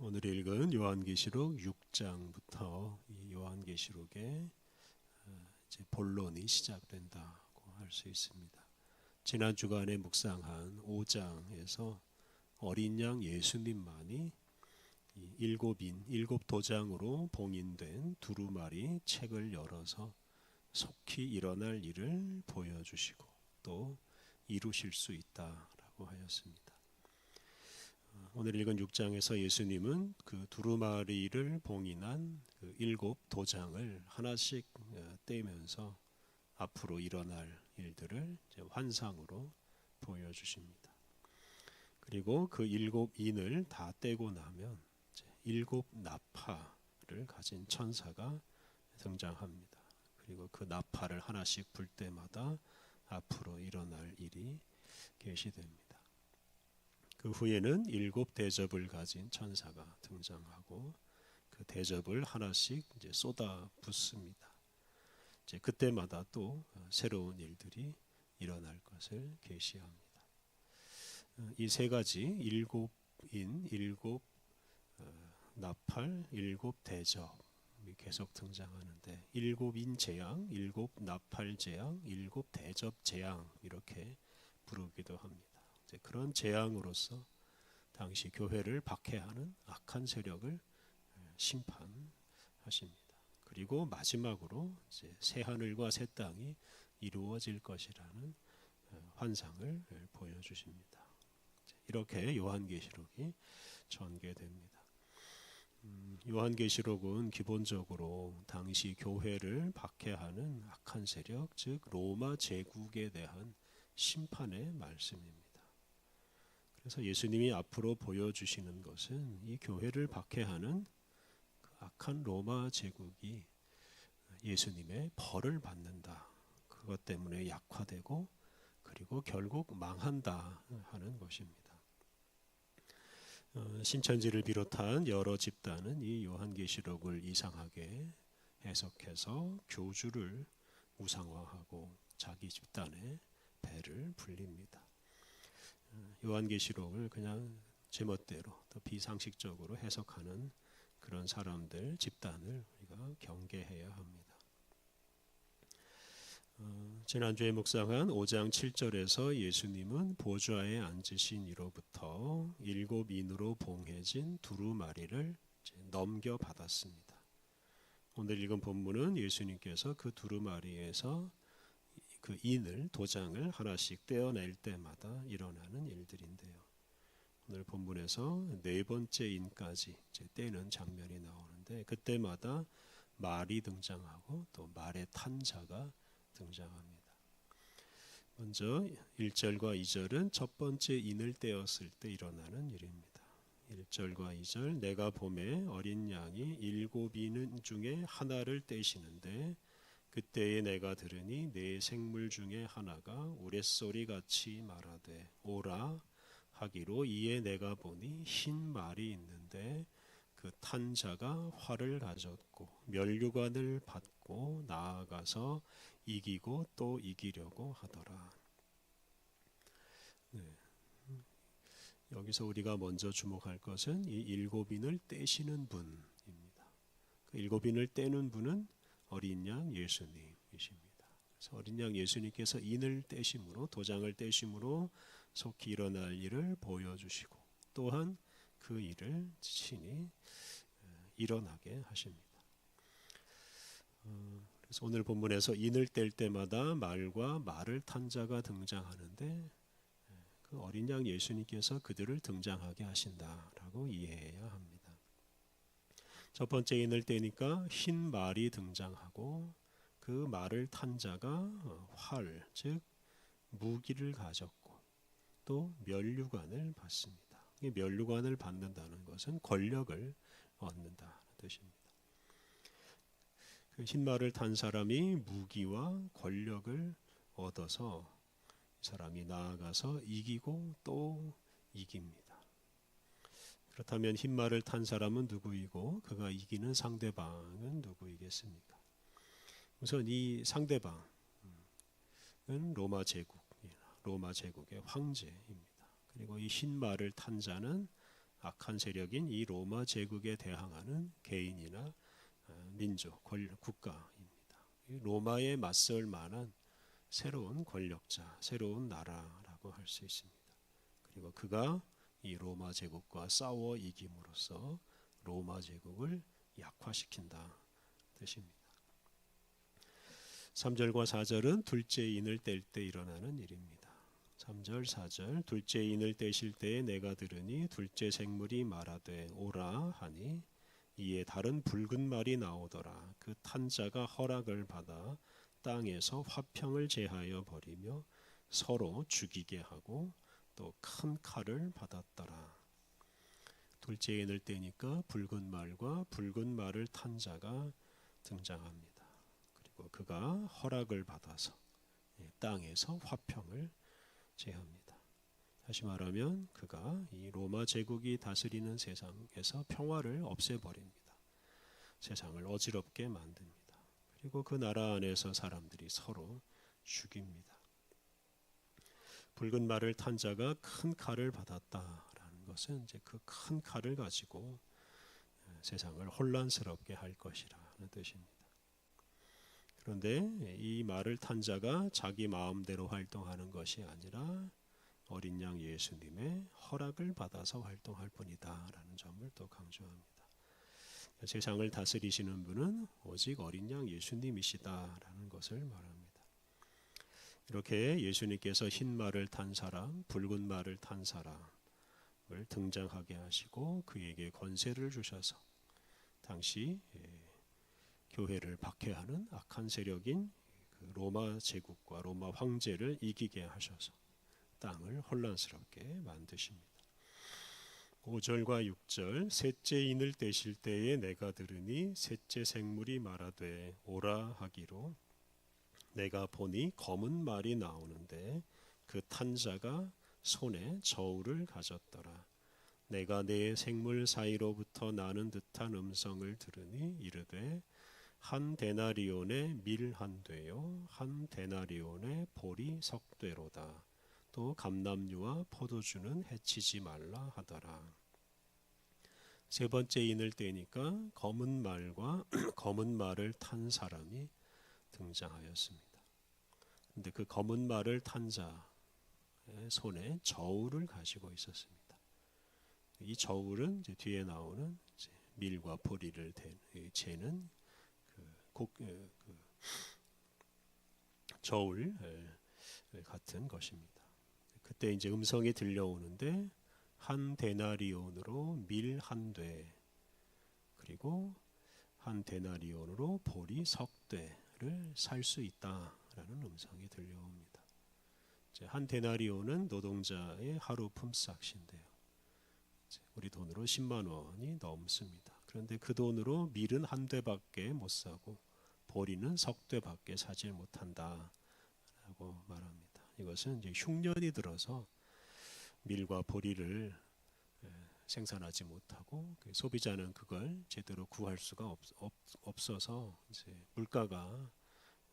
오늘 읽은 요한계시록 6장부터 이 요한계시록의 이제 본론이 시작된다고 할 수 있습니다. 지난 주간에 묵상한 5장에서 어린 양 예수님만이 이 일곱 도장으로 봉인된 두루마리 책을 열어서 속히 일어날 일을 보여주시고 또 이루실 수 있다라고 하였습니다. 오늘 읽은 6장에서 예수님은 그 두루마리를 봉인한 그 7도장을 하나씩 떼면서 앞으로 일어날 일들을 이제 환상으로 보여주십니다. 그리고 그 7인을 다 떼고 나면 이제 7나팔을 가진 천사가 등장합니다. 그리고 그 나팔을 하나씩 불 때마다 앞으로 일어날 일이 계시됩니다. 그 후에는 7대접을 가진 천사가 등장하고 그 대접을 하나씩 이제 쏟아 붓습니다. 이제 그때마다 또 새로운 일들이 일어날 것을 계시합니다. 이 세 가지 7인, 7나팔, 7대접이 계속 등장하는데 7인 재앙, 7나팔 재앙, 7대접 재앙 이렇게 부르기도 합니다. 그런 재앙으로서 당시 교회를 박해하는 악한 세력을 심판하십니다. 그리고 마지막으로 이제 새 하늘과 새 땅이 이루어질 것이라는 환상을 보여주십니다. 이렇게 요한계시록이 전개됩니다. 요한계시록은 기본적으로 당시 교회를 박해하는 악한 세력, 즉 로마 제국에 대한 심판의 말씀입니다. 그래서 예수님이 앞으로 보여주시는 것은 이 교회를 박해하는 그 악한 로마 제국이 예수님의 벌을 받는다. 그것 때문에 약화되고 그리고 결국 망한다 하는 것입니다. 신천지를 비롯한 여러 집단은 이 요한계시록을 이상하게 해석해서 교주를 우상화하고 자기 집단의 배를 불립니다. 요한계시록을 그냥 제멋대로 또 비상식적으로 해석하는 그런 사람들, 집단을 우리가 경계해야 합니다. 지난주에 묵상한 5장 7절에서 예수님은 보좌에 앉으신 이로부터 7인으로 봉해진 두루마리를 넘겨받았습니다. 오늘 읽은 본문은 예수님께서 그 두루마리에서 그 인을, 도장을 하나씩 떼어낼 때마다 일어나는 일들인데요. 오늘 본문에서 네 번째 인까지 이제 떼는 장면이 나오는데 그때마다 말이 등장하고 또 말의 탄 자가 등장합니다. 먼저 1절과 2절은 첫 번째 인을 떼었을 때 일어나는 일입니다. 1절과 2절 내가 봄에 어린 양이 7인 중에 하나를 떼시는데 그때에 내가 들으니 네 생물 중에 하나가 우레소리같이 말하되 오라 하기로 이에 내가 보니 흰 말이 있는데 그 탄 자가 활을 가졌고 면류관을 받고 나아가서 이기고 또 이기려고 하더라. 네. 여기서 우리가 먼저 주목할 것은 이 7인을 떼시는 분입니다. 그 7인을 떼는 분은 어린 양 예수님이십니다. 그래서 어린 양 예수님께서 인을 떼심으로 도장을 떼심으로 속히 일어날 일을 보여주시고 또한 그 일을 친히 일어나게 하십니다. 그래서 오늘 본문에서 인을 뗄 때마다 말과 말을 탄 자가 등장하는데 그 어린 양 예수님께서 그들을 등장하게 하신다라고 이해해야 합니다. 첫 번째 인을 떼니까 흰 말이 등장하고 그 말을 탄 자가 활, 즉 무기를 가졌고 또 면류관을 받습니다. 이 면류관을 받는다는 것은 권력을 얻는다는 뜻입니다. 그 흰 말을 탄 사람이 무기와 권력을 얻어서 이 사람이 나아가서 이기고 또 이깁니다. 그렇다면 흰 말을 탄 사람은 누구이고 그가 이기는 상대방은 누구이겠습니까? 우선 이 상대방은 로마 제국의 황제입니다. 그리고 이 흰 말을 탄 자는 악한 세력인 이 로마 제국에 대항하는 개인이나 민족, 국가입니다. 로마에 맞설 만한 새로운 권력자, 새로운 나라라고 할 수 있습니다. 그리고 그가 이 로마 제국과 싸워 이김으로써 로마 제국을 약화시킨다 뜻입니다. 3절과 4절은 둘째 인을 뗄 때 일어나는 일입니다. 3절 4절 둘째 인을 떼실 때에 내가 들으니 둘째 생물이 말하되 오라 하니 이에 다른 붉은 말이 나오더라. 그 탄자가 허락을 받아 땅에서 화평을 제하여 버리며 서로 죽이게 하고 또 큰 칼을 받았더라. 둘째 인을 떼니까 붉은 말과 붉은 말을 탄 자가 등장합니다. 그리고 그가 허락을 받아서 땅에서 화평을 제합니다. 다시 말하면 그가 이 로마 제국이 다스리는 세상에서 평화를 없애버립니다. 세상을 어지럽게 만듭니다. 그리고 그 나라 안에서 사람들이 서로 죽입니다. 붉은 말을 탄 자가 큰 칼을 받았다라는 것은 이제 그 큰 칼을 가지고 세상을 혼란스럽게 할 것이라는 뜻입니다. 그런데 이 말을 탄 자가 자기 마음대로 활동하는 것이 아니라 어린 양 예수님의 허락을 받아서 활동할 뿐이다라는 점을 또 강조합니다. 세상을 다스리시는 분은 오직 어린 양 예수님이시다라는 것을 말합니다. 이렇게 예수님께서 흰 말을 탄 사람, 붉은 말을 탄 사람을 등장하게 하시고 그에게 권세를 주셔서 당시 교회를 박해하는 악한 세력인 로마 제국과 로마 황제를 이기게 하셔서 땅을 혼란스럽게 만드십니다. 5절과 6절 셋째 인을 떼실 때에 내가 들으니 셋째 생물이 말하되 오라 하기로 내가 보니 검은 말이 나오는데 그 탄 자가 손에 저울을 가졌더라. 내가 내 생물 사이로부터 나는 듯한 음성을 들으니 이르되 한 데나리온의 밀 한 되요 한 데나리온의 보리 석 되로다. 또 감람류와 포도주는 해치지 말라 하더라. 세 번째 인을 떼니까 검은 말과 검은 말을 탄 사람이 등장하였습니다. 근데 그 검은 말을 탄 자의 손에 저울을 가지고 있었습니다. 이 저울은 이제 뒤에 나오는 이제 밀과 보리를 재는 저울 같은 것입니다. 그때 이제 음성이 들려오는데 한 데나리온으로 밀 한 돼 그리고 한 데나리온으로 보리 석 되를 살 수 있다라는 음성이 들려옵니다. 한 데나리온은 노동자의 하루 품삯인데요. 우리 돈으로 10만 원이 넘습니다. 그런데 그 돈으로 밀은 한 되밖에 못 사고 보리는 석 되밖에 사지 못한다라고 말합니다. 이것은 이제 흉년이 들어서 밀과 보리를 생산하지 못하고 소비자는 그걸 제대로 구할 수가 없어서 이제 물가가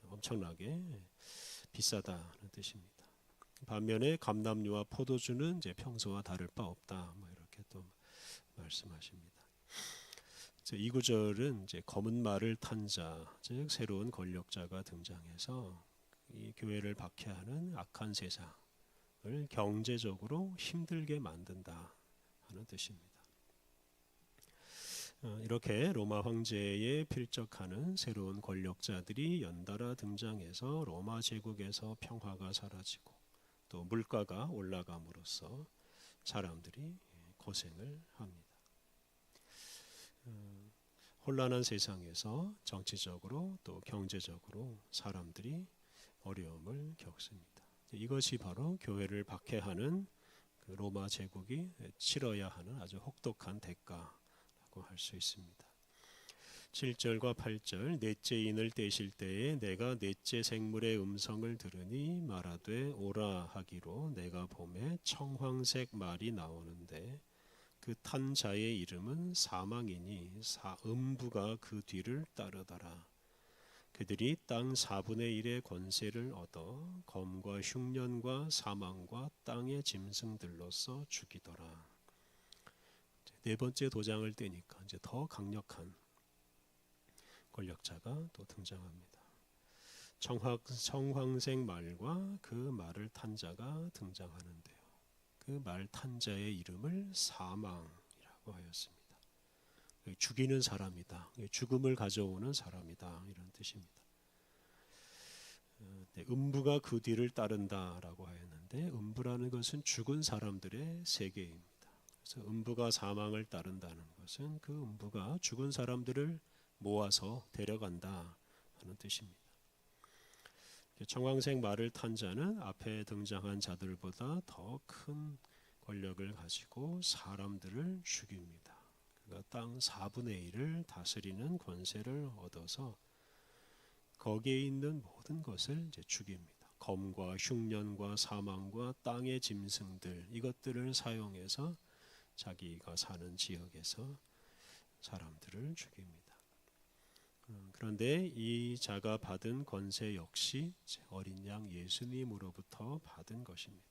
엄청나게 비싸다는 뜻입니다. 반면에 감람류와 포도주는 이제 평소와 다를 바 없다. 뭐 이렇게 또 말씀하십니다. 이 구절은 이제 검은 말을 탄 자, 즉 새로운 권력자가 등장해서 이 교회를 박해하는 악한 세상을 경제적으로 힘들게 만든다 하는 뜻입니다. 이렇게 로마 황제에 필적하는 새로운 권력자들이 연달아 등장해서 로마 제국에서 평화가 사라지고 또 물가가 올라감으로써 사람들이 고생을 합니다. 혼란한 세상에서 정치적으로 또 경제적으로 사람들이 어려움을 겪습니다. 이것이 바로 교회를 박해하는 그 로마 제국이 치러야 하는 아주 혹독한 대가라고 할 수 있습니다. 7절과 8절 넷째 인을 떼실 때에 내가 넷째 생물의 음성을 들으니 말하되 오라 하기로 내가 봄에 청황색 말이 나오는데 그 탄 자의 이름은 사망이니 음부가 그 뒤를 따르더라. 그들이 땅 4분의 1의 권세를 얻어 검과 흉년과 사망과 땅의 짐승들로서 죽이더라. 네 번째 도장을 떼니까 이제 더 강력한 권력자가 또 등장합니다. 청황색 말과 그 말을 탄 자가 등장하는데요. 그 말 탄 자의 이름을 사망이라고 하였습니다. 죽이는 사람이다. 죽음을 가져오는 사람이다. 이런 뜻입니다. 음부가 그 뒤를 따른다라고 하였는데 음부라는 것은 죽은 사람들의 세계입니다. 그래서 음부가 사망을 따른다는 것은 그 음부가 죽은 사람들을 모아서 데려간다 하는 뜻입니다. 청황색 말을 탄 자는 앞에 등장한 자들보다 더 큰 권력을 가지고 사람들을 죽입니다. 그가 땅 4분의 1을 다스리는 권세를 얻어서 거기에 있는 모든 것을 이제 죽입니다. 검과 흉년과 사망과 땅의 짐승들 이것들을 사용해서 자기가 사는 지역에서 사람들을 죽입니다. 그런데 이 자가 받은 권세 역시 어린 양 예수님으로부터 받은 것입니다.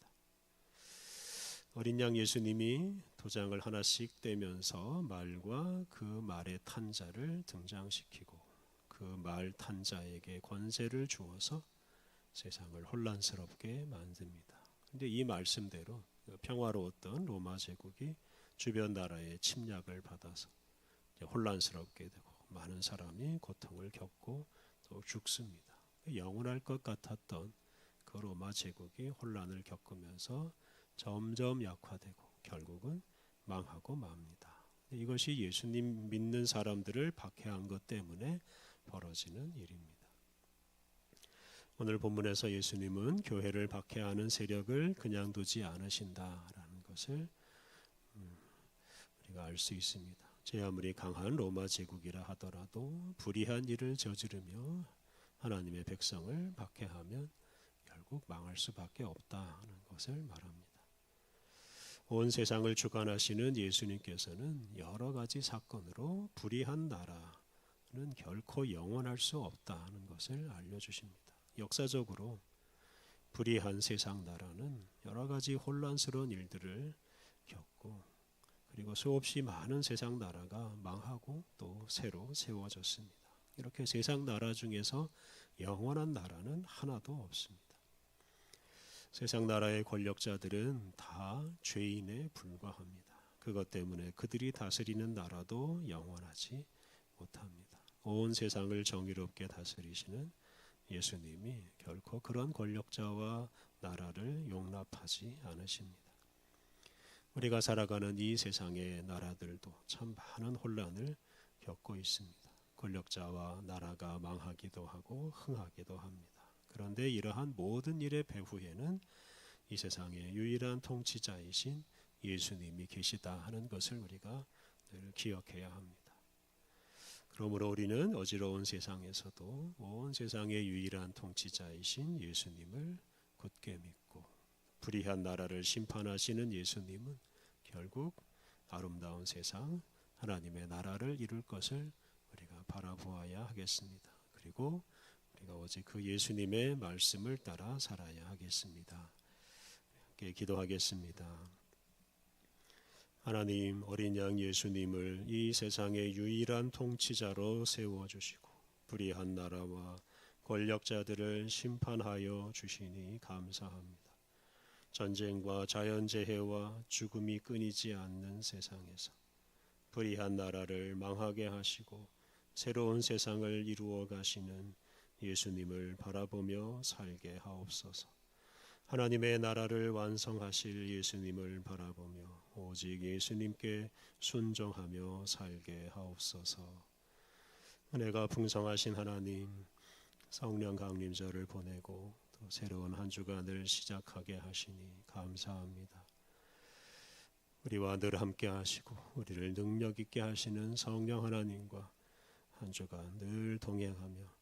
어린 양 예수님이 도장을 하나씩 떼면서 말과 그 말의 탄 자를 등장시키고 그 말 탄 자에게 권세를 주어서 세상을 혼란스럽게 만듭니다. 그런데 이 말씀대로 평화로웠던 로마 제국이 주변 나라의 침략을 받아서 혼란스럽게 되고 많은 사람이 고통을 겪고 또 죽습니다. 영원할 것 같았던 그 로마 제국이 혼란을 겪으면서 점점 약화되고 결국은 망하고 맙니다. 이것이 예수님 믿는 사람들을 박해한 것 때문에 벌어지는 일입니다. 오늘 본문에서 예수님은 교회를 박해하는 세력을 그냥 두지 않으신다라는 것을 우리가 알 수 있습니다. 제 아무리 강한 로마 제국이라 하더라도 불의한 일을 저지르며 하나님의 백성을 박해하면 결국 망할 수밖에 없다는 것을 말합니다. 온 세상을 주관하시는 예수님께서는 여러 가지 사건으로 불의한 나라는 결코 영원할 수 없다는 것을 알려주십니다. 역사적으로 불의한 세상 나라는 여러 가지 혼란스러운 일들을 겪고 그리고 수없이 많은 세상 나라가 망하고 또 새로 세워졌습니다. 이렇게 세상 나라 중에서 영원한 나라는 하나도 없습니다. 세상 나라의 권력자들은 다 죄인에 불과합니다. 그것 때문에 그들이 다스리는 나라도 영원하지 못합니다. 온 세상을 정의롭게 다스리시는 예수님이 결코 그런 권력자와 나라를 용납하지 않으십니다. 우리가 살아가는 이 세상의 나라들도 참 많은 혼란을 겪고 있습니다. 권력자와 나라가 망하기도 하고 흥하기도 합니다. 그런데 이러한 모든 일의 배후에는 이 세상의 유일한 통치자이신 예수님이 계시다 하는 것을 우리가 늘 기억해야 합니다. 그러므로 우리는 어지러운 세상에서도 온 세상의 유일한 통치자이신 예수님을 굳게 믿고 불의한 나라를 심판하시는 예수님은 결국 아름다운 세상 하나님의 나라를 이룰 것을 우리가 바라보아야 하겠습니다. 그리고 우리가 오직 그 예수님의 말씀을 따라 살아야 하겠습니다. 함께 기도하겠습니다. 하나님, 어린 양 예수님을 이 세상의 유일한 통치자로 세워주시고 불의한 나라와 권력자들을 심판하여 주시니 감사합니다. 전쟁과 자연재해와 죽음이 끊이지 않는 세상에서 불의한 나라를 망하게 하시고 새로운 세상을 이루어 가시는 예수님을 바라보며 살게 하옵소서. 하나님의 나라를 완성하실 예수님을 바라보며 오직 예수님께 순종하며 살게 하옵소서. 은혜가 풍성하신 하나님, 성령 강림절을 보내고 또 새로운 한 주간을 시작하게 하시니 감사합니다. 우리와 늘 함께 하시고 우리를 능력 있게 하시는 성령 하나님과 한 주간 늘 동행하며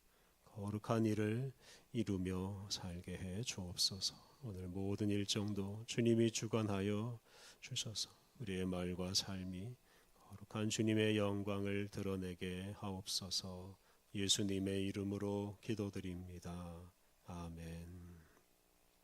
거룩한 일을 이루며 살게 해 주옵소서. 오늘 모든 일정도 주님이 주관하여 주셔서 우리의 말과 삶이 거룩한 주님의 영광을 드러내게 하옵소서. 예수님의 이름으로 기도드립니다. 아멘.